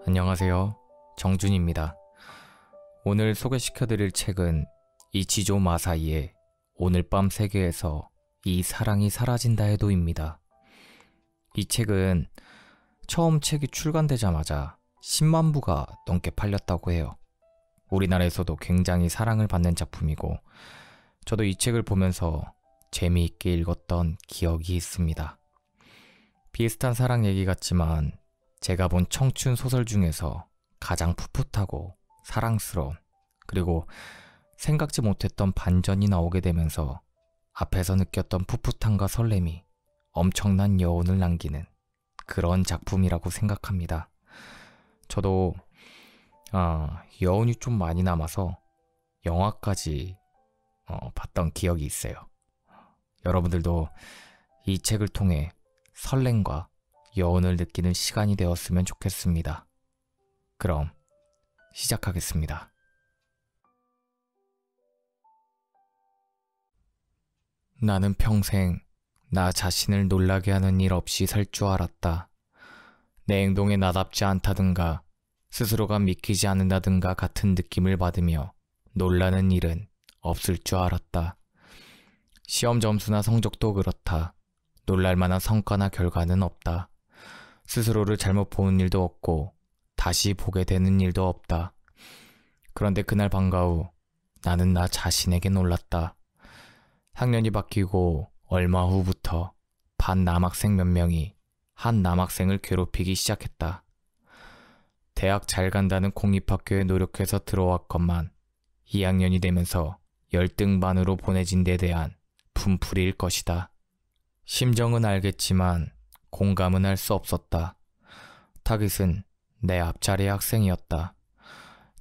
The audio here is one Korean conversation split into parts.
안녕하세요. 정준입니다. 오늘 소개시켜드릴 책은 이치조 마사이의 오늘 밤 세계에서 이 사랑이 사라진다 해도입니다. 이 책은 처음 책이 출간되자마자 10만 부가 넘게 팔렸다고 해요. 우리나라에서도 굉장히 사랑을 받는 작품이고 저도 이 책을 보면서 재미있게 읽었던 기억이 있습니다. 비슷한 사랑 얘기 같지만 제가 본 청춘 소설 중에서 가장 풋풋하고 사랑스러운, 그리고 생각지 못했던 반전이 나오게 되면서 앞에서 느꼈던 풋풋함과 설렘이 엄청난 여운을 남기는 그런 작품이라고 생각합니다. 저도 여운이 좀 많이 남아서 영화까지 봤던 기억이 있어요. 여러분들도 이 책을 통해 설렘과 여운을 느끼는 시간이 되었으면 좋겠습니다. 그럼 시작하겠습니다. 나는 평생 나 자신을 놀라게 하는 일 없이 살 줄 알았다. 내 행동에 나답지 않다든가 스스로가 믿기지 않는다든가 같은 느낌을 받으며 놀라는 일은 없을 줄 알았다. 시험 점수나 성적도 그렇다. 놀랄 만한 성과나 결과는 없다. 스스로를 잘못 보는 일도 없고 다시 보게 되는 일도 없다. 그런데 그날 방과 후 나는 나 자신에게 놀랐다. 학년이 바뀌고 얼마 후부터 반 남학생 몇 명이 한 남학생을 괴롭히기 시작했다. 대학 잘 간다는 공립학교에 노력해서 들어왔건만 2학년이 되면서 열등반으로 보내진 데 대한 분풀이일 것이다. 심정은 알겠지만 공감은 할 수 없었다. 타깃은 내 앞자리 학생이었다.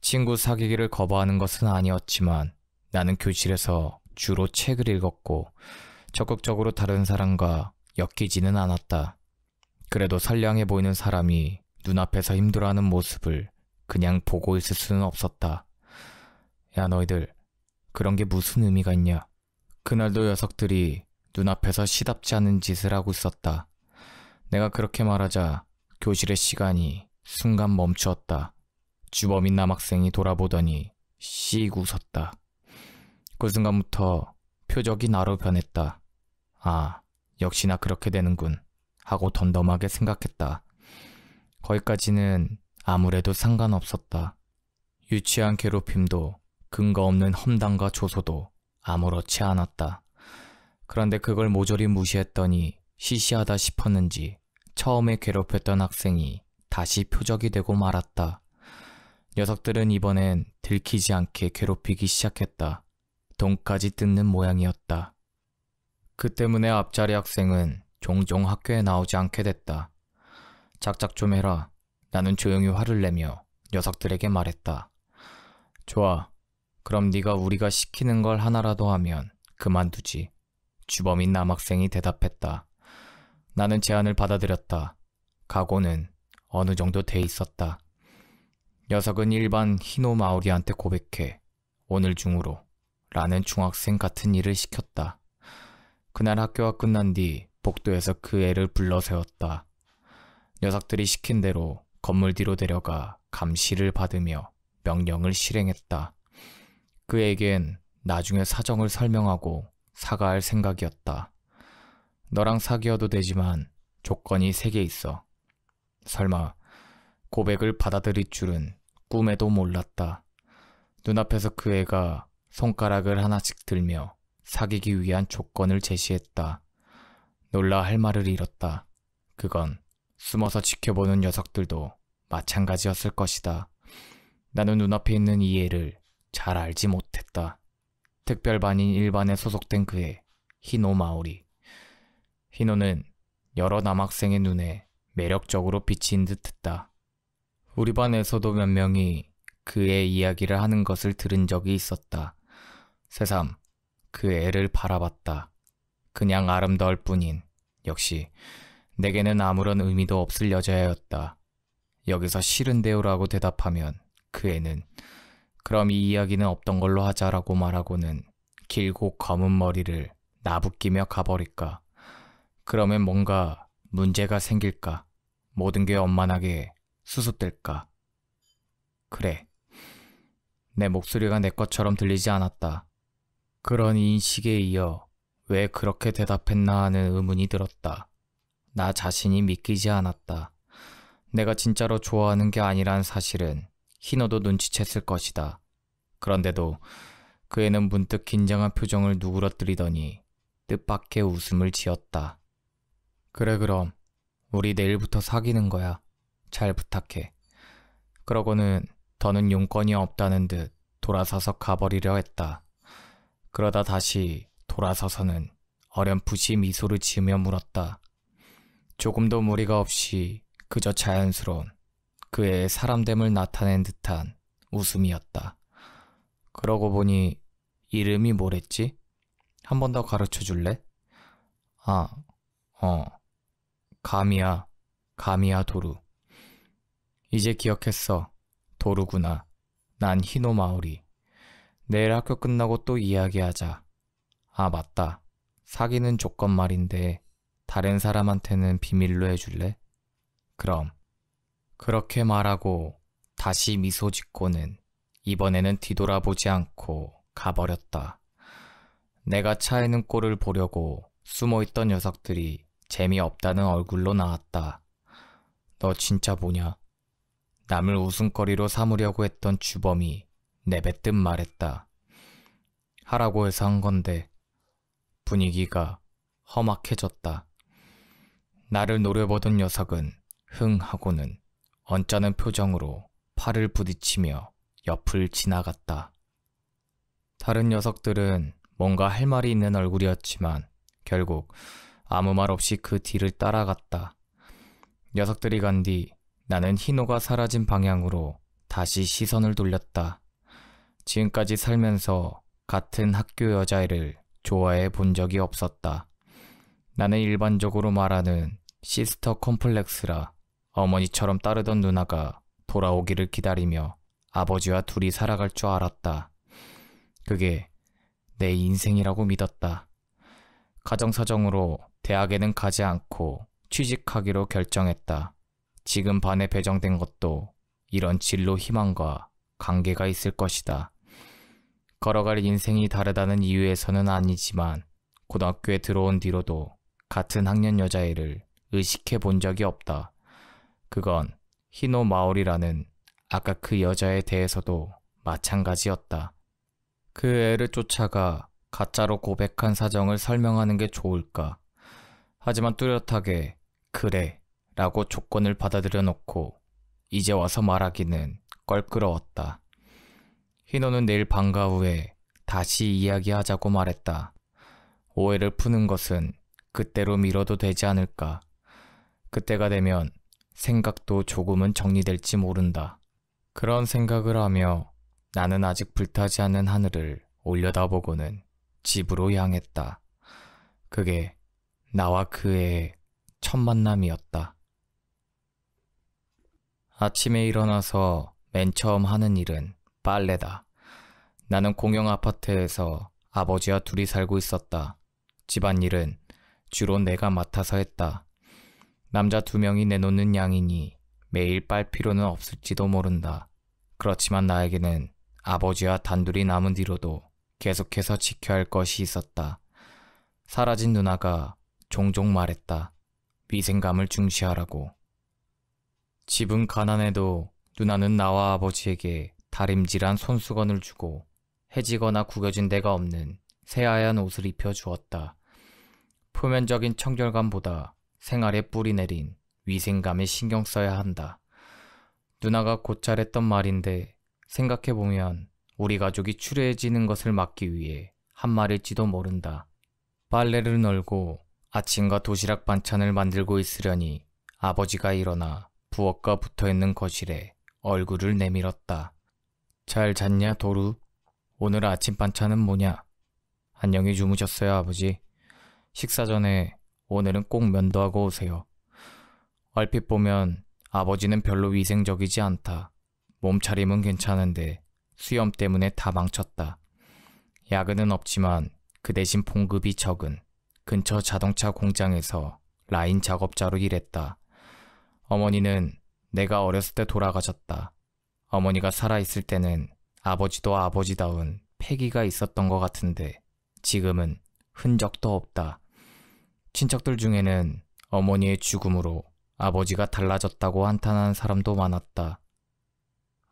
친구 사귀기를 거부하는 것은 아니었지만 나는 교실에서 주로 책을 읽었고 적극적으로 다른 사람과 엮이지는 않았다. 그래도 선량해 보이는 사람이 눈앞에서 힘들어하는 모습을 그냥 보고 있을 수는 없었다. 야, 너희들 그런 게 무슨 의미가 있냐? 그날도 녀석들이 눈앞에서 시답지 않은 짓을 하고 있었다. 내가 그렇게 말하자 교실의 시간이 순간 멈추었다. 주범인 남학생이 돌아보더니 씩 웃었다. 그 순간부터 표적이 나로 변했다. 아, 역시나 그렇게 되는군 하고 덤덤하게 생각했다. 거기까지는 아무래도 상관없었다. 유치한 괴롭힘도 근거 없는 험담과 조소도 아무렇지 않았다. 그런데 그걸 모조리 무시했더니 시시하다 싶었는지 처음에 괴롭혔던 학생이 다시 표적이 되고 말았다. 녀석들은 이번엔 들키지 않게 괴롭히기 시작했다. 돈까지 뜯는 모양이었다. 그 때문에 앞자리 학생은 종종 학교에 나오지 않게 됐다. 작작 좀 해라. 나는 조용히 화를 내며 녀석들에게 말했다. 좋아. 그럼 네가 우리가 시키는 걸 하나라도 하면 그만두지. 주범인 남학생이 대답했다. 나는 제안을 받아들였다. 각오는 어느 정도 돼 있었다. 녀석은 일반 히노 마오리한테 고백해 오늘 중으로 라는 중학생 같은 일을 시켰다. 그날 학교가 끝난 뒤 복도에서 그 애를 불러 세웠다. 녀석들이 시킨 대로 건물 뒤로 데려가 감시를 받으며 명령을 실행했다. 그에겐 나중에 사정을 설명하고 사과할 생각이었다. 너랑 사귀어도 되지만 조건이 3개 있어. 설마 고백을 받아들일 줄은 꿈에도 몰랐다. 눈앞에서 그 애가 손가락을 하나씩 들며 사귀기 위한 조건을 제시했다. 놀라 할 말을 잃었다. 그건 숨어서 지켜보는 녀석들도 마찬가지였을 것이다. 나는 눈앞에 있는 이 애를 잘 알지 못했다. 특별반인 1반에 소속된 그의 히노 마오리. 히노는 여러 남학생의 눈에 매력적으로 비친 듯했다. 우리 반에서도 몇 명이 그의 이야기를 하는 것을 들은 적이 있었다. 새삼 그 애를 바라봤다. 그냥 아름다울 뿐인, 역시 내게는 아무런 의미도 없을 여자애였다. 여기서 싫은데요라고 대답하면 그 애는 그럼 이 이야기는 없던 걸로 하자라고 말하고는 길고 검은 머리를 나부끼며 가버릴까. 그러면 뭔가 문제가 생길까? 모든 게 원만하게 수습될까? 그래. 내 목소리가 내 것처럼 들리지 않았다. 그런 인식에 이어 왜 그렇게 대답했나 하는 의문이 들었다. 나 자신이 믿기지 않았다. 내가 진짜로 좋아하는 게 아니란 사실은 희노도 눈치챘을 것이다. 그런데도 그 애는 문득 긴장한 표정을 누그러뜨리더니 뜻밖의 웃음을 지었다. 그래 그럼 우리 내일부터 사귀는 거야. 잘 부탁해. 그러고는 더는 용건이 없다는 듯 돌아서서 가버리려 했다. 그러다 다시 돌아서서는 어렴풋이 미소를 지으며 물었다. 조금도 무리가 없이 그저 자연스러운 그 애의 사람됨을 나타낸 듯한 웃음이었다. 그러고 보니 이름이 뭐랬지? 한 번 더 가르쳐 줄래? 가미야. 가미야 도루. 이제 기억했어. 도루구나. 난 히노마오리. 내일 학교 끝나고 또 이야기하자. 아, 맞다. 사귀는 조건 말인데 다른 사람한테는 비밀로 해줄래? 그럼. 그렇게 말하고 다시 미소 짓고는 이번에는 뒤돌아보지 않고 가버렸다. 내가 차에는 꼴을 보려고 숨어있던 녀석들이 재미없다는 얼굴로 나왔다. 너 진짜 뭐냐? 남을 웃음거리로 삼으려고 했던 주범이 내뱉듯 말했다. 하라고 해서 한 건데. 분위기가 험악해졌다. 나를 노려보던 녀석은 흥 하고는 언짢은 표정으로 팔을 부딪히며 옆을 지나갔다. 다른 녀석들은 뭔가 할 말이 있는 얼굴이었지만 결국 아무 말 없이 그 뒤를 따라갔다. 녀석들이 간 뒤 나는 희노가 사라진 방향으로 다시 시선을 돌렸다. 지금까지 살면서 같은 학교 여자애를 좋아해 본 적이 없었다. 나는 일반적으로 말하는 시스터 컴플렉스라 어머니처럼 따르던 누나가 돌아오기를 기다리며 아버지와 둘이 살아갈 줄 알았다. 그게 내 인생이라고 믿었다. 가정사정으로 대학에는 가지 않고 취직하기로 결정했다. 지금 반에 배정된 것도 이런 진로 희망과 관계가 있을 것이다. 걸어갈 인생이 다르다는 이유에서는 아니지만 고등학교에 들어온 뒤로도 같은 학년 여자애를 의식해 본 적이 없다. 그건 히노 마오리라는 아까 그 여자에 대해서도 마찬가지였다. 그 애를 쫓아가 가짜로 고백한 사정을 설명하는 게 좋을까? 하지만 뚜렷하게 그래 라고 조건을 받아들여 놓고 이제 와서 말하기는 껄끄러웠다. 희노는 내일 방과 후에 다시 이야기하자고 말했다. 오해를 푸는 것은 그때로 미뤄도 되지 않을까. 그때가 되면 생각도 조금은 정리될지 모른다. 그런 생각을 하며 나는 아직 불타지 않는 하늘을 올려다보고는 집으로 향했다. 그게 나와 그 애의 첫 만남이었다. 아침에 일어나서 맨 처음 하는 일은 빨래다. 나는 공영 아파트에서 아버지와 둘이 살고 있었다. 집안일은 주로 내가 맡아서 했다. 남자 2명이 내놓는 양이니 매일 빨 필요는 없을지도 모른다. 그렇지만 나에게는 아버지와 단둘이 남은 뒤로도 계속해서 지켜야 할 것이 있었다. 사라진 누나가 종종 말했다. 위생감을 중시하라고. 집은 가난해도 누나는 나와 아버지에게 다림질한 손수건을 주고 해지거나 구겨진 데가 없는 새하얀 옷을 입혀주었다. 표면적인 청결감보다 생활에 뿌리 내린 위생감에 신경 써야 한다. 누나가 곧잘 했던 말인데 생각해보면 우리 가족이 추레해지는 것을 막기 위해 한 말일지도 모른다. 빨래를 널고 아침과 도시락 반찬을 만들고 있으려니 아버지가 일어나 부엌과 붙어있는 거실에 얼굴을 내밀었다. 잘 잤냐 도루? 오늘 아침 반찬은 뭐냐? 안녕히 주무셨어요 아버지? 식사 전에 오늘은 꼭 면도하고 오세요. 얼핏 보면 아버지는 별로 위생적이지 않다. 몸차림은 괜찮은데 수염 때문에 다 망쳤다. 야근은 없지만 그 대신 봉급이 적은 근처 자동차 공장에서 라인 작업자로 일했다. 어머니는 내가 어렸을 때 돌아가셨다. 어머니가 살아있을 때는 아버지도 아버지다운 패기가 있었던 것 같은데 지금은 흔적도 없다. 친척들 중에는 어머니의 죽음으로 아버지가 달라졌다고 한탄하는 사람도 많았다.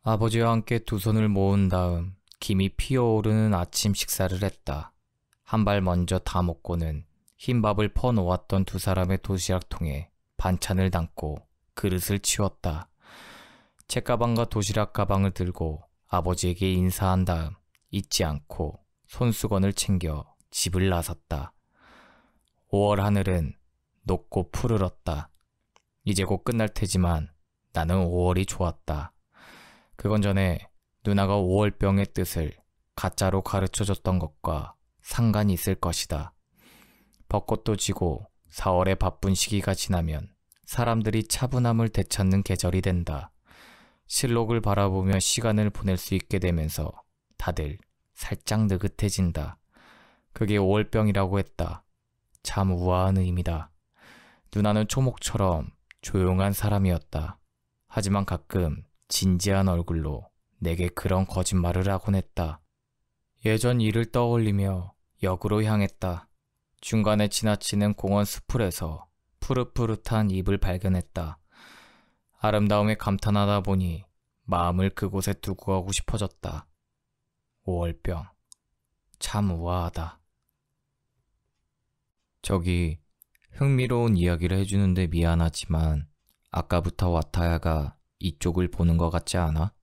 아버지와 함께 두 손을 모은 다음 김이 피어오르는 아침 식사를 했다. 한 발 먼저 다 먹고는 흰밥을 퍼놓았던 두 사람의 도시락통에 반찬을 담고 그릇을 치웠다. 책가방과 도시락 가방을 들고 아버지에게 인사한 다음 잊지 않고 손수건을 챙겨 집을 나섰다. 5월 하늘은 높고 푸르렀다. 이제 곧 끝날 테지만 나는 5월이 좋았다. 그건 전에 누나가 5월병의 뜻을 가짜로 가르쳐줬던 것과 상관이 있을 것이다. 벚꽃도 지고 4월의 바쁜 시기가 지나면 사람들이 차분함을 되찾는 계절이 된다. 실록을 바라보며 시간을 보낼 수 있게 되면서 다들 살짝 느긋해진다. 그게 5월병이라고 했다. 참 우아한 의미다. 누나는 초목처럼 조용한 사람이었다. 하지만 가끔 진지한 얼굴로 내게 그런 거짓말을 하곤 했다. 예전 일을 떠올리며 역으로 향했다. 중간에 지나치는 공원 수풀에서 푸릇푸릇한 잎을 발견했다. 아름다움에 감탄하다 보니 마음을 그곳에 두고 가고 싶어졌다. 5월병. 참 우아하다. 저기 흥미로운 이야기를 해주는데 미안하지만 아까부터 와타야가 이쪽을 보는 것 같지 않아?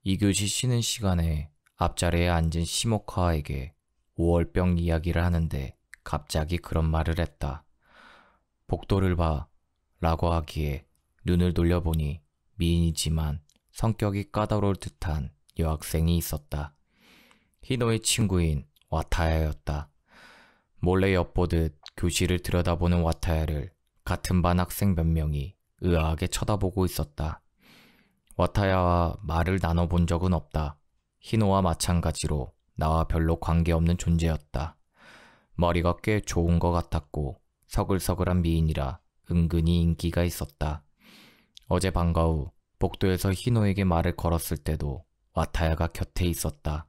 2교시 쉬는 시간에 앞자리에 앉은 시모카와에게 5월병 이야기를 하는데 갑자기 그런 말을 했다. 복도를 봐 라고 하기에 눈을 돌려보니 미인이지만 성격이 까다로울 듯한 여학생이 있었다. 희노의 친구인 와타야였다. 몰래 엿보듯 교실을 들여다보는 와타야를 같은 반 학생 몇 명이 의아하게 쳐다보고 있었다. 와타야와 말을 나눠본 적은 없다. 희노와 마찬가지로 나와 별로 관계없는 존재였다. 머리가 꽤 좋은 것 같았고 서글서글한 미인이라 은근히 인기가 있었다. 어제 방과 후 복도에서 희노에게 말을 걸었을 때도 와타야가 곁에 있었다.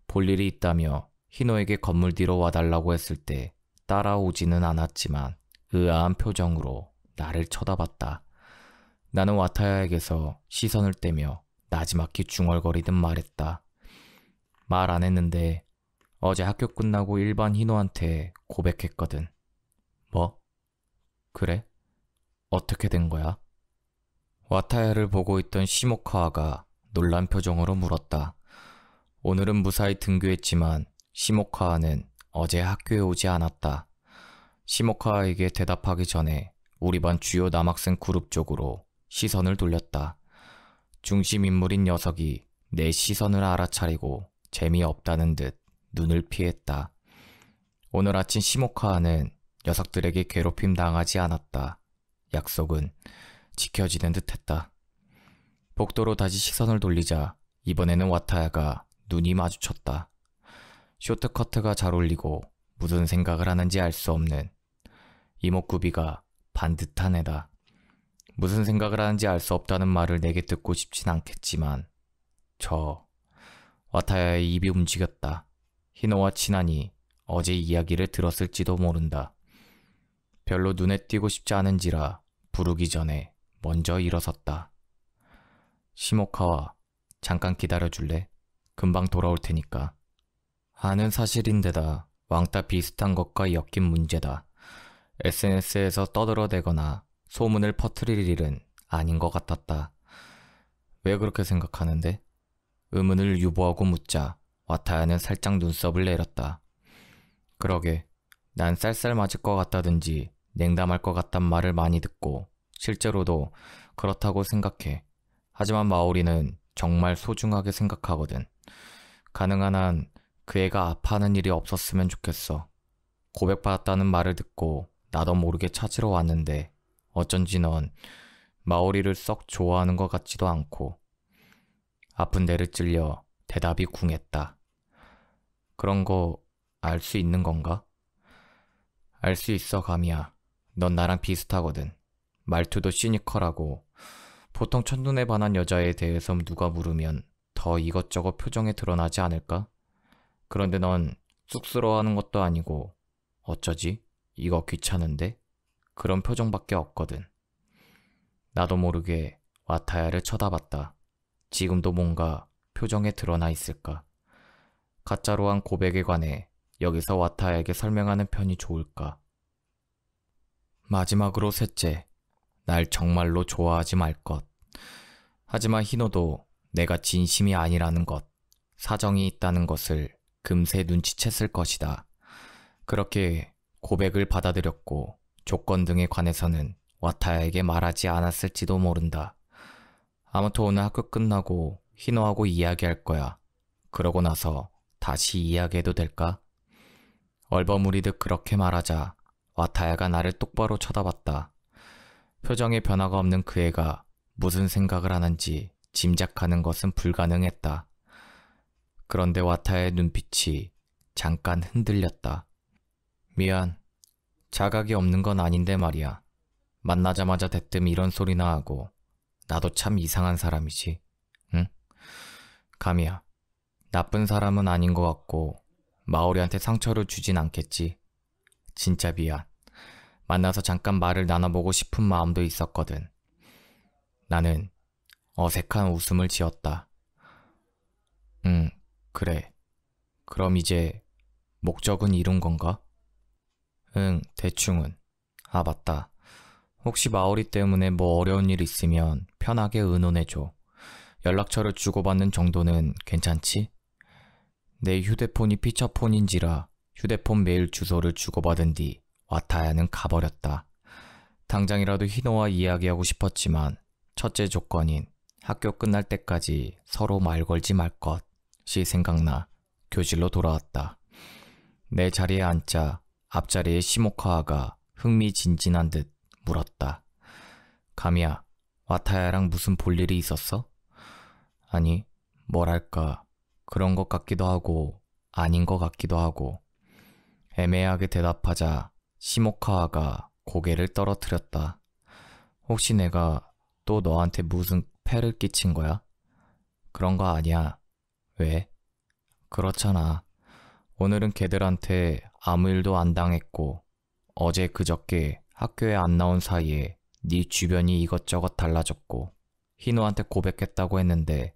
볼 일이 있다며 희노에게 건물 뒤로 와달라고 했을 때 따라오지는 않았지만 의아한 표정으로 나를 쳐다봤다. 나는 와타야에게서 시선을 떼며 나지막히 중얼거리듯 말했다. 말 안 했는데 어제 학교 끝나고 일반 희노한테 고백했거든. 뭐? 그래? 어떻게 된 거야? 와타야를 보고 있던 시모카와가 놀란 표정으로 물었다. 오늘은 무사히 등교했지만 시모카와는 어제 학교에 오지 않았다. 시모카와에게 대답하기 전에 우리 반 주요 남학생 그룹 쪽으로 시선을 돌렸다. 중심 인물인 녀석이 내 시선을 알아차리고 재미없다는 듯 눈을 피했다. 오늘 아침 시모카와는 녀석들에게 괴롭힘 당하지 않았다. 약속은 지켜지는 듯 했다. 복도로 다시 시선을 돌리자 이번에는 와타야가 눈이 마주쳤다. 쇼트커트가 잘 어울리고 무슨 생각을 하는지 알 수 없는 이목구비가 반듯한 애다. 무슨 생각을 하는지 알 수 없다는 말을 내게 듣고 싶진 않겠지만 와타야의 입이 움직였다. 희노와 친하니 어제 이야기를 들었을지도 모른다. 별로 눈에 띄고 싶지 않은지라 부르기 전에 먼저 일어섰다. 시모카와 잠깐 기다려줄래? 금방 돌아올 테니까. 아는 사실인데다 왕따 비슷한 것과 엮인 문제다. SNS에서 떠들어대거나 소문을 퍼뜨릴 일은 아닌 것 같았다. 왜 그렇게 생각하는데? 의문을 유보하고 묻자 와타야는 살짝 눈썹을 내렸다. 그러게, 난 쌀쌀 맞을 것 같다든지 냉담할 것 같단 말을 많이 듣고 실제로도 그렇다고 생각해. 하지만 마오리는 정말 소중하게 생각하거든. 가능한 한 그 애가 아파하는 일이 없었으면 좋겠어. 고백받았다는 말을 듣고 나도 모르게 찾으러 왔는데 어쩐지 넌 마오리를 썩 좋아하는 것 같지도 않고. 아픈 데를 찔려 대답이 궁했다. 그런 거 알 수 있는 건가? 알 수 있어, 가미야. 넌 나랑 비슷하거든. 말투도 시니컬하고 보통 첫눈에 반한 여자에 대해서 누가 물으면 더 이것저것 표정에 드러나지 않을까? 그런데 넌 쑥스러워하는 것도 아니고 어쩌지? 이거 귀찮은데? 그런 표정밖에 없거든. 나도 모르게 와타야를 쳐다봤다. 지금도 뭔가 표정에 드러나 있을까? 가짜로 한 고백에 관해 여기서 와타야에게 설명하는 편이 좋을까? 마지막으로 셋째, 날 정말로 좋아하지 말 것. 하지만 희노도 내가 진심이 아니라는 것, 사정이 있다는 것을 금세 눈치챘을 것이다. 그렇게 고백을 받아들였고 조건 등에 관해서는 와타야에게 말하지 않았을지도 모른다. 아무튼 오늘 학교 끝나고 희노하고 이야기할 거야. 그러고 나서 다시 이야기해도 될까? 얼버무리듯 그렇게 말하자 와타야가 나를 똑바로 쳐다봤다. 표정에 변화가 없는 그 애가 무슨 생각을 하는지 짐작하는 것은 불가능했다. 그런데 와타야의 눈빛이 잠깐 흔들렸다. 미안. 자각이 없는 건 아닌데 말이야. 만나자마자 대뜸 이런 소리나 하고 나도 참 이상한 사람이지. 응? 감이야. 나쁜 사람은 아닌 것 같고 마오리한테 상처를 주진 않겠지. 진짜 미안. 만나서 잠깐 말을 나눠보고 싶은 마음도 있었거든. 나는 어색한 웃음을 지었다. 응, 그래. 그럼 이제 목적은 이룬 건가? 응, 대충은. 아, 맞다. 혹시 마오리 때문에 뭐 어려운 일 있으면 편하게 의논해줘. 연락처를 주고받는 정도는 괜찮지? 내 휴대폰이 피처폰인지라 휴대폰 메일 주소를 주고받은 뒤 와타야는 가버렸다. 당장이라도 희노와 이야기하고 싶었지만 첫째 조건인 학교 끝날 때까지 서로 말 걸지 말 것이 생각나 교실로 돌아왔다. 내 자리에 앉자 앞자리에 시모카와가 흥미진진한 듯 물었다. 가미야, 와타야랑 무슨 볼일이 있었어? 아니, 뭐랄까, 그런 것 같기도 하고 아닌 것 같기도 하고. 애매하게 대답하자 시모카와가 고개를 떨어뜨렸다. 혹시 내가 또 너한테 무슨 폐를 끼친 거야? 그런 거 아니야. 왜? 그렇잖아. 오늘은 걔들한테 아무 일도 안 당했고 어제 그저께 학교에 안 나온 사이에 네 주변이 이것저것 달라졌고 희노한테 고백했다고 했는데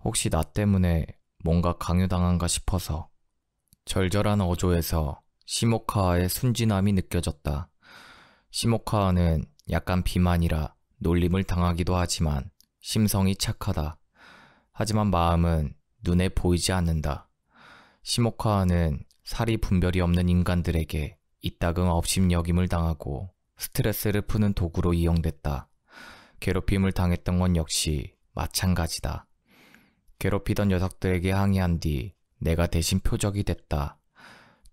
혹시 나 때문에 뭔가 강요당한가 싶어서. 절절한 어조에서 시모카와의 순진함이 느껴졌다. 시모카와는 약간 비만이라 놀림을 당하기도 하지만 심성이 착하다. 하지만 마음은 눈에 보이지 않는다. 시모카와는 사리 분별이 없는 인간들에게 이따금 업심여김을 당하고 스트레스를 푸는 도구로 이용됐다. 괴롭힘을 당했던 건 역시 마찬가지다. 괴롭히던 녀석들에게 항의한 뒤 내가 대신 표적이 됐다.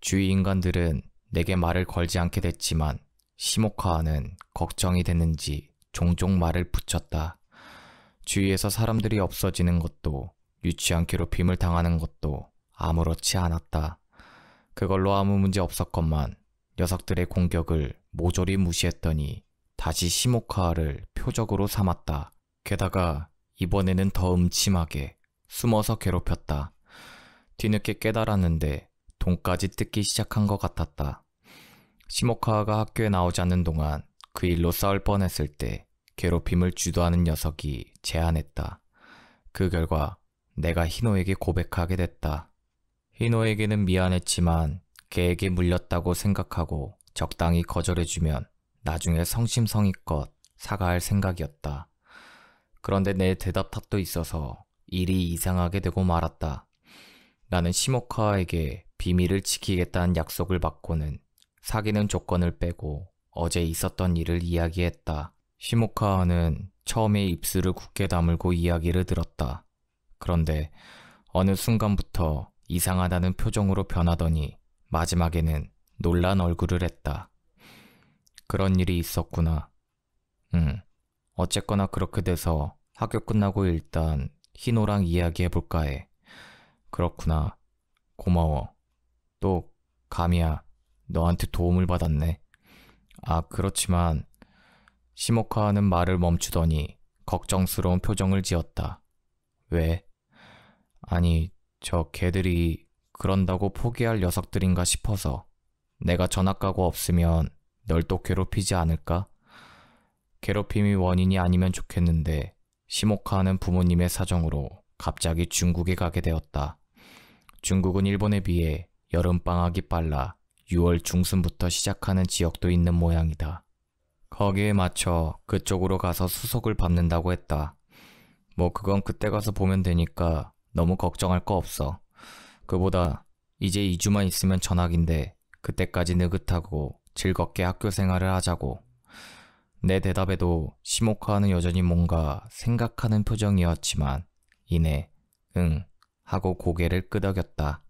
주위 인간들은 내게 말을 걸지 않게 됐지만 시모카와는 걱정이 됐는지 종종 말을 붙였다. 주위에서 사람들이 없어지는 것도 유치한 괴롭힘을 당하는 것도 아무렇지 않았다. 그걸로 아무 문제 없었건만 녀석들의 공격을 모조리 무시했더니 다시 시모카와를 표적으로 삼았다. 게다가 이번에는 더 음침하게 숨어서 괴롭혔다. 뒤늦게 깨달았는데 돈까지 뜯기 시작한 것 같았다. 시모카와가 학교에 나오지 않는 동안 그 일로 싸울 뻔했을 때 괴롭힘을 주도하는 녀석이 제안했다. 그 결과 내가 희노에게 고백하게 됐다. 희노에게는 미안했지만 걔에게 물렸다고 생각하고 적당히 거절해주면 나중에 성심성의껏 사과할 생각이었다. 그런데 내 대답 탓도 있어서 일이 이상하게 되고 말았다. 나는 시모카와에게 비밀을 지키겠다는 약속을 받고는 사귀는 조건을 빼고 어제 있었던 일을 이야기했다. 시모카와는 처음에 입술을 굳게 다물고 이야기를 들었다. 그런데 어느 순간부터 이상하다는 표정으로 변하더니 마지막에는 놀란 얼굴을 했다. 그런 일이 있었구나. 어쨌거나 그렇게 돼서 학교 끝나고 일단 희노랑 이야기해볼까 해. 그렇구나. 고마워. 또 가미야, 너한테 도움을 받았네. 아, 그렇지만 시모카와는 말을 멈추더니 걱정스러운 표정을 지었다. 왜? 아니, 저 걔들이 그런다고 포기할 녀석들인가 싶어서. 내가 전학가고 없으면 널 또 괴롭히지 않을까? 괴롭힘이 원인이 아니면 좋겠는데 시모카는 부모님의 사정으로 갑자기 중국에 가게 되었다. 중국은 일본에 비해 여름방학이 빨라 6월 중순부터 시작하는 지역도 있는 모양이다. 거기에 맞춰 그쪽으로 가서 수속을 밟는다고 했다. 뭐 그건 그때 가서 보면 되니까 너무 걱정할 거 없어. 그보다 이제 2주만 있으면 전학인데 그때까지 느긋하고 즐겁게 학교 생활을 하자고. 내 대답에도 시모카는 여전히 뭔가 생각하는 표정이었지만 이내 응 하고 고개를 끄덕였다.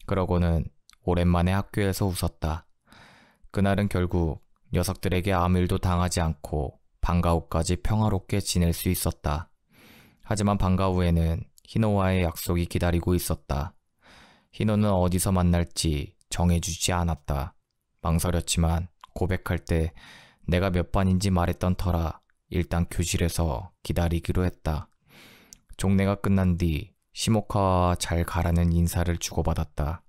그러고는 오랜만에 학교에서 웃었다. 그날은 결국 녀석들에게 아무 일도 당하지 않고 방과 후까지 평화롭게 지낼 수 있었다. 하지만 방과 후에는 희노와의 약속이 기다리고 있었다. 희노는 어디서 만날지 정해주지 않았다. 망설였지만 고백할 때 내가 몇 반인지 말했던 터라 일단 교실에서 기다리기로 했다. 종례가 끝난 뒤 시모카와 잘 가라는 인사를 주고받았다.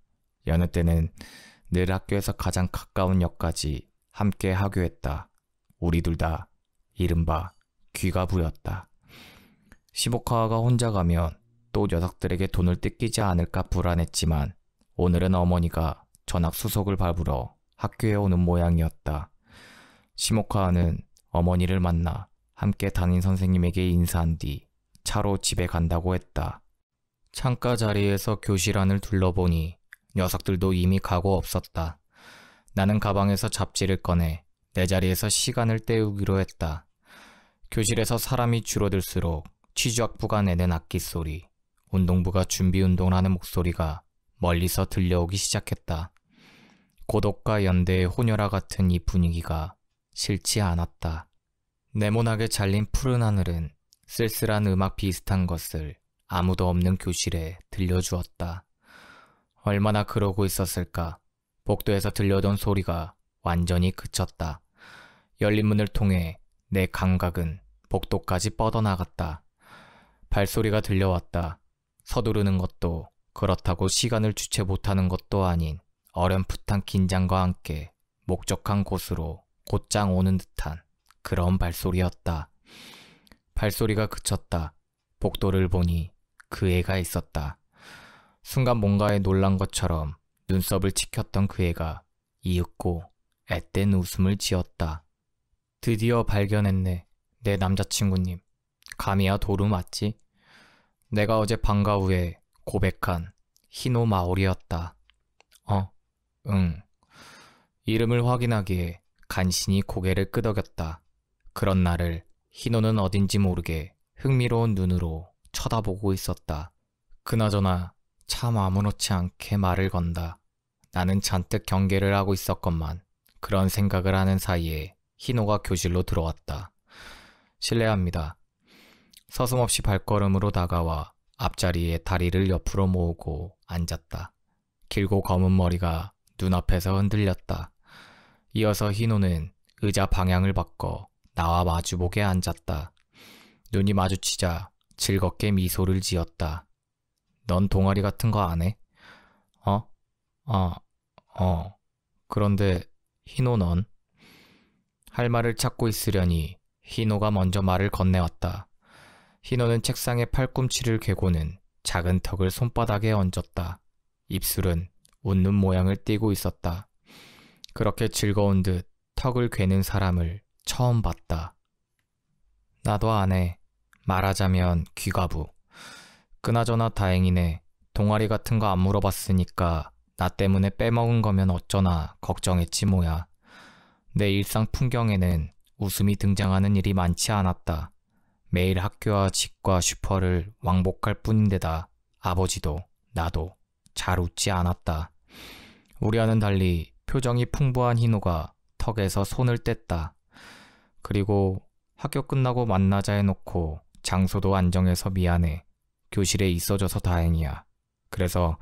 여느 때는 늘 학교에서 가장 가까운 역까지 함께 하교했다. 우리 둘 다 이른바 귀가부였다. 시모카가 혼자 가면 또 녀석들에게 돈을 뜯기지 않을까 불안했지만 오늘은 어머니가 전학 수속을 밟으러 학교에 오는 모양이었다. 시모카는 어머니를 만나 함께 담임 선생님에게 인사한 뒤 차로 집에 간다고 했다. 창가 자리에서 교실 안을 둘러보니 녀석들도 이미 가고 없었다. 나는 가방에서 잡지를 꺼내 내 자리에서 시간을 때우기로 했다. 교실에서 사람이 줄어들수록 취주학부가 내는 악기 소리, 운동부가 준비 운동을 하는 목소리가 멀리서 들려오기 시작했다. 고독과 연대의 혼혈아 같은 이 분위기가 싫지 않았다. 네모나게 잘린 푸른 하늘은 쓸쓸한 음악 비슷한 것을 아무도 없는 교실에 들려주었다. 얼마나 그러고 있었을까. 복도에서 들려던 소리가 완전히 그쳤다. 열린 문을 통해 내 감각은 복도까지 뻗어나갔다. 발소리가 들려왔다. 서두르는 것도 그렇다고 시간을 주체 못하는 것도 아닌 어렴풋한 긴장과 함께 목적한 곳으로 곧장 오는 듯한 그런 발소리였다. 발소리가 그쳤다. 복도를 보니 그 애가 있었다. 순간 뭔가에 놀란 것처럼 눈썹을 치켰던 그 애가 이윽고 앳된 웃음을 지었다. 드디어 발견했네. 내 남자친구님. 가미야 도루 맞지? 내가 어제 방과 후에 고백한 히노 마오리였다. 응. 이름을 확인하기에 간신히 고개를 끄덕였다. 그런 나를 희노는 어딘지 모르게 흥미로운 눈으로 쳐다보고 있었다. 그나저나 참 아무렇지 않게 말을 건다. 나는 잔뜩 경계를 하고 있었건만 그런 생각을 하는 사이에 희노가 교실로 들어왔다. 실례합니다. 서슴없이 발걸음으로 다가와 앞자리에 다리를 옆으로 모으고 앉았다. 길고 검은 머리가 눈앞에서 흔들렸다. 이어서 희노는 의자 방향을 바꿔 나와 마주보게 앉았다. 눈이 마주치자 즐겁게 미소를 지었다. 넌 동아리 같은 거 안 해? 그런데 희노 넌? 할 말을 찾고 있으려니 희노가 먼저 말을 건네왔다. 희노는 책상에 팔꿈치를 괴고는 작은 턱을 손바닥에 얹었다. 입술은 웃는 모양을 띠고 있었다. 그렇게 즐거운 듯 턱을 괴는 사람을 처음 봤다. 나도 안 해. 말하자면 귀가부. 그나저나 다행이네. 동아리 같은 거 안 물어봤으니까 나 때문에 빼먹은 거면 어쩌나 걱정했지 뭐야. 내 일상 풍경에는 웃음이 등장하는 일이 많지 않았다. 매일 학교와 집과 슈퍼를 왕복할 뿐인데다 아버지도 나도 잘 웃지 않았다. 우리와는 달리 표정이 풍부한 희노가 턱에서 손을 뗐다. 그리고 학교 끝나고 만나자 해놓고 장소도 안정해서 미안해. 교실에 있어줘서 다행이야. 그래서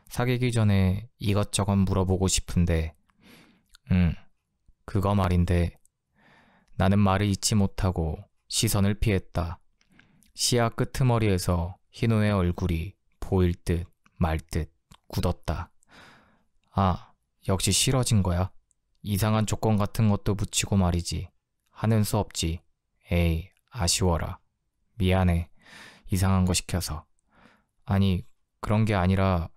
사귀기 전에 이것저것 물어보고 싶은데 그거 말인데 나는 말을 잊지 못하고 시선을 피했다. 시야 끄트머리에서 희노의 얼굴이 보일 듯 말 듯 굳었다. 아, 역시 싫어진 거야? 이상한 조건 같은 것도 붙이고 말이지. 하는 수 없지. 에이, 아쉬워라. 미안해. 이상한 거 시켜서. 아니, 그런 게 아니라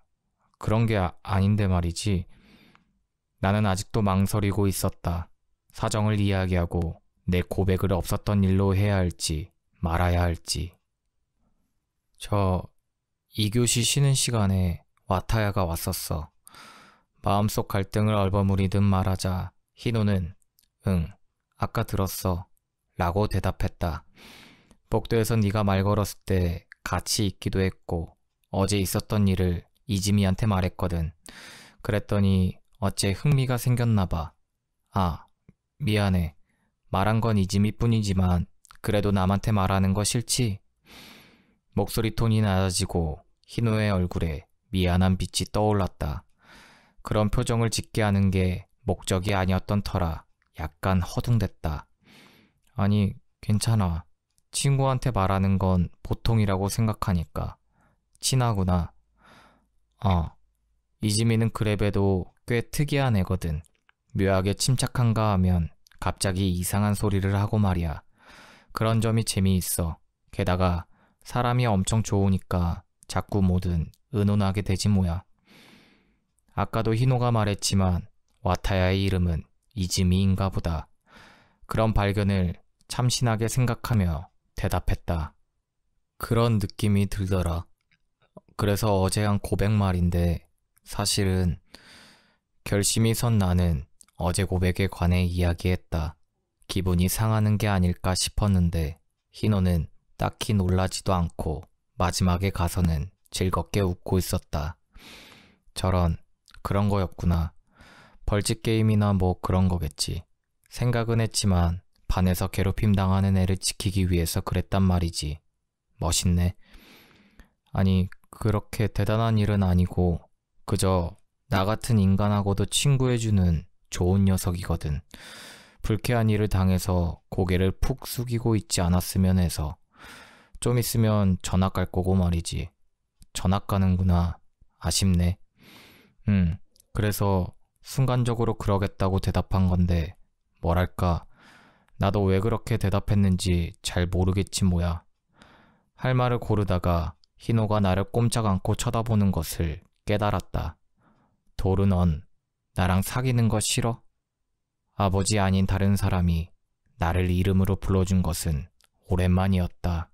그런 게 아닌데 말이지. 나는 아직도 망설이고 있었다. 사정을 이야기하고 내 고백을 없었던 일로 해야 할지 말아야 할지. 저 2교시 쉬는 시간에 와타야가 왔었어. 마음속 갈등을 얼버무리듯 말하자 희노는 응, 아까 들었어 라고 대답했다. 복도에서 네가 말 걸었을 때 같이 있기도 했고 어제 있었던 일을 이지미한테 말했거든. 그랬더니 어째 흥미가 생겼나 봐. 아, 미안해. 말한 건 이지미뿐이지만 그래도 남한테 말하는 거 싫지? 목소리 톤이 낮아지고 희노의 얼굴에 미안한 빛이 떠올랐다. 그런 표정을 짓게 하는 게 목적이 아니었던 터라 약간 허둥댔다. 아니, 괜찮아. 친구한테 말하는 건 보통이라고 생각하니까. 친하구나. 이지미는 그래봬도 꽤 특이한 애거든. 묘하게 침착한가 하면 갑자기 이상한 소리를 하고 말이야. 그런 점이 재미있어. 게다가 사람이 엄청 좋으니까 자꾸 뭐든 의논하게 되지 뭐야. 아까도 희노가 말했지만 와타야의 이름은 이지미인가 보다. 그런 발견을 참신하게 생각하며 대답했다. 그런 느낌이 들더라. 그래서 어제 한 고백 말인데 사실은 결심이 선 나는 어제 고백에 관해 이야기했다. 기분이 상하는 게 아닐까 싶었는데 희노는 딱히 놀라지도 않고 마지막에 가서는 즐겁게 웃고 있었다. 저런, 그런 거였구나. 벌칙 게임이나 뭐 그런 거겠지. 생각은 했지만 반에서 괴롭힘 당하는 애를 지키기 위해서 그랬단 말이지. 멋있네. 아니, 그렇게 대단한 일은 아니고 그저 나 같은 인간하고도 친구해주는 좋은 녀석이거든. 불쾌한 일을 당해서 고개를 푹 숙이고 있지 않았으면 해서. 좀 있으면 전학 갈 거고 말이지. 전학 가는구나. 아쉽네. 그래서 순간적으로 그러겠다고 대답한 건데 뭐랄까, 나도 왜 그렇게 대답했는지 잘 모르겠지 뭐야. 할 말을 고르다가 희노가 나를 꼼짝 않고 쳐다보는 것을 깨달았다. 도르, 넌 나랑 사귀는 거 싫어? 아버지 아닌 다른 사람이 나를 이름으로 불러준 것은 오랜만이었다.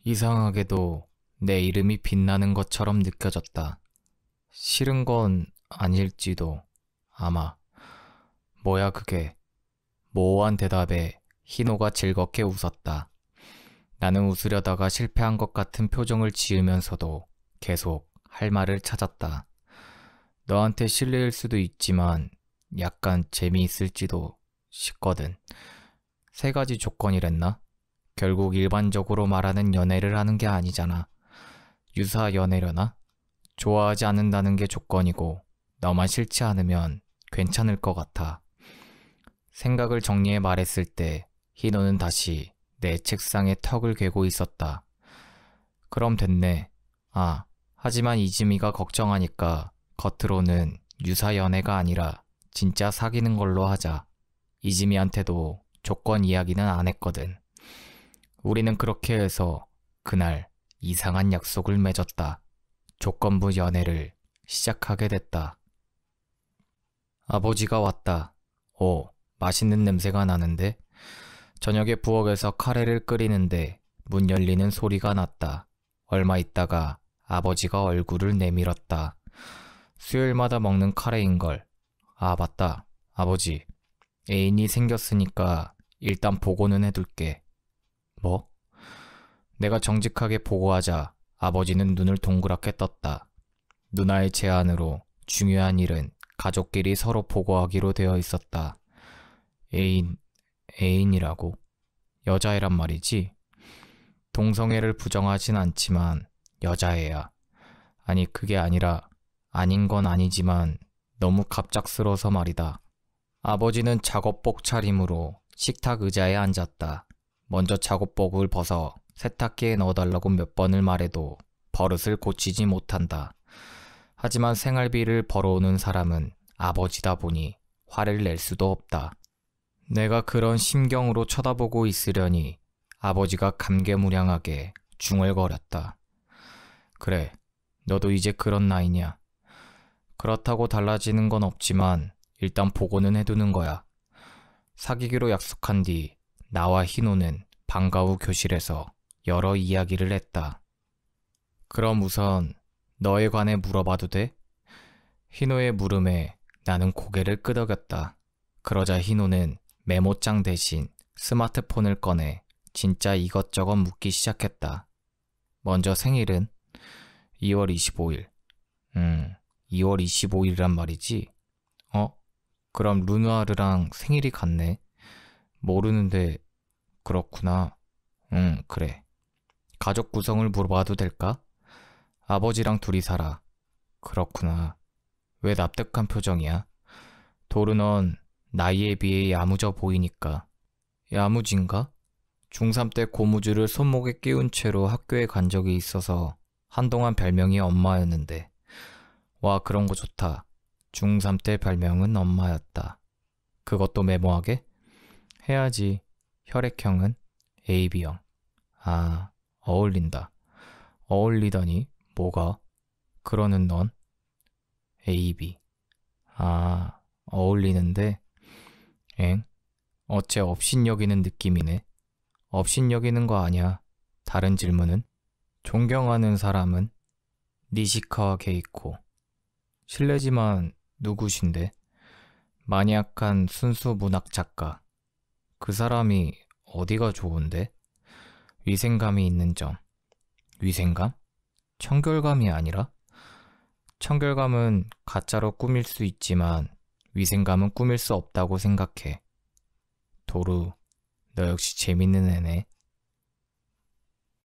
이상하게도 내 이름이 빛나는 것처럼 느껴졌다. 싫은 건 아닐지도 아마. 뭐야 그게. 모호한 대답에 희노가 즐겁게 웃었다. 나는 웃으려다가 실패한 것 같은 표정을 지으면서도 계속 할 말을 찾았다. 너한테 실례일 수도 있지만 약간 재미있을지도 싶거든. 3가지 조건이랬나? 결국 일반적으로 말하는 연애를 하는 게 아니잖아. 유사 연애려나? 좋아하지 않는다는 게 조건이고 너만 싫지 않으면 괜찮을 것 같아. 생각을 정리해 말했을 때 희노는 다시 내 책상에 턱을 괴고 있었다. 그럼 됐네. 하지만 이지미가 걱정하니까 겉으로는 유사 연애가 아니라 진짜 사귀는 걸로 하자. 이지미한테도 조건 이야기는 안 했거든. 우리는 그렇게 해서 그날 이상한 약속을 맺었다. 조건부 연애를 시작하게 됐다. 아버지가 왔다. 오, 맛있는 냄새가 나는데? 저녁에 부엌에서 카레를 끓이는데 문 열리는 소리가 났다. 얼마 있다가 아버지가 얼굴을 내밀었다. 수요일마다 먹는 카레인걸. 아, 맞다. 아버지, 애인이 생겼으니까 일단 보고는 해둘게. 뭐? 내가 정직하게 보고하자 아버지는 눈을 동그랗게 떴다. 누나의 제안으로 중요한 일은 가족끼리 서로 보고하기로 되어 있었다. 애인이라고? 여자애란 말이지? 동성애를 부정하진 않지만 여자애야. 아니, 그게 아니라 아닌 건 아니지만 너무 갑작스러워서 말이다. 아버지는 작업복 차림으로 식탁 의자에 앉았다. 먼저 작업복을 벗어 세탁기에 넣어달라고 몇 번을 말해도 버릇을 고치지 못한다. 하지만 생활비를 벌어오는 사람은 아버지다 보니 화를 낼 수도 없다. 내가 그런 심경으로 쳐다보고 있으려니 아버지가 감개무량하게 중얼거렸다. 그래, 너도 이제 그런 나이냐. 그렇다고 달라지는 건 없지만 일단 보고는 해두는 거야. 사귀기로 약속한 뒤 나와 희노는 방과 후 교실에서 여러 이야기를 했다. 그럼 우선 너에 관해 물어봐도 돼? 희노의 물음에 나는 고개를 끄덕였다. 그러자 희노는 메모장 대신 스마트폰을 꺼내 진짜 이것저것 묻기 시작했다. 먼저 생일은? 2월 25일. 2월 25일이란 말이지? 그럼 루누아르랑 생일이 같네. 모르는데 그렇구나. 그래. 가족 구성을 물어봐도 될까? 아버지랑 둘이 살아. 그렇구나. 왜 납득한 표정이야? 도르 넌 나이에 비해 야무져 보이니까. 야무진가? 중3 때 고무줄을 손목에 끼운 채로 학교에 간 적이 있어서 한동안 별명이 엄마였는데. 와, 그런 거 좋다. 중3 때 별명은 엄마였다. 그것도 메모하게? 해야지. 혈액형은? AB형. 아, 어울린다. 어울리다니? 뭐가? 그러는 넌? AB. 아, 어울리는데? 엥? 어째 업신여기는 느낌이네. 업신여기는 거 아니야. 다른 질문은? 존경하는 사람은? 니시카와 게이코. 실례지만 누구신데? 마니악한 순수 문학 작가. 그 사람이 어디가 좋은데? 위생감이 있는 점. 위생감? 청결감이 아니라? 청결감은 가짜로 꾸밀 수 있지만 위생감은 꾸밀 수 없다고 생각해. 도루, 너 역시 재밌는 애네.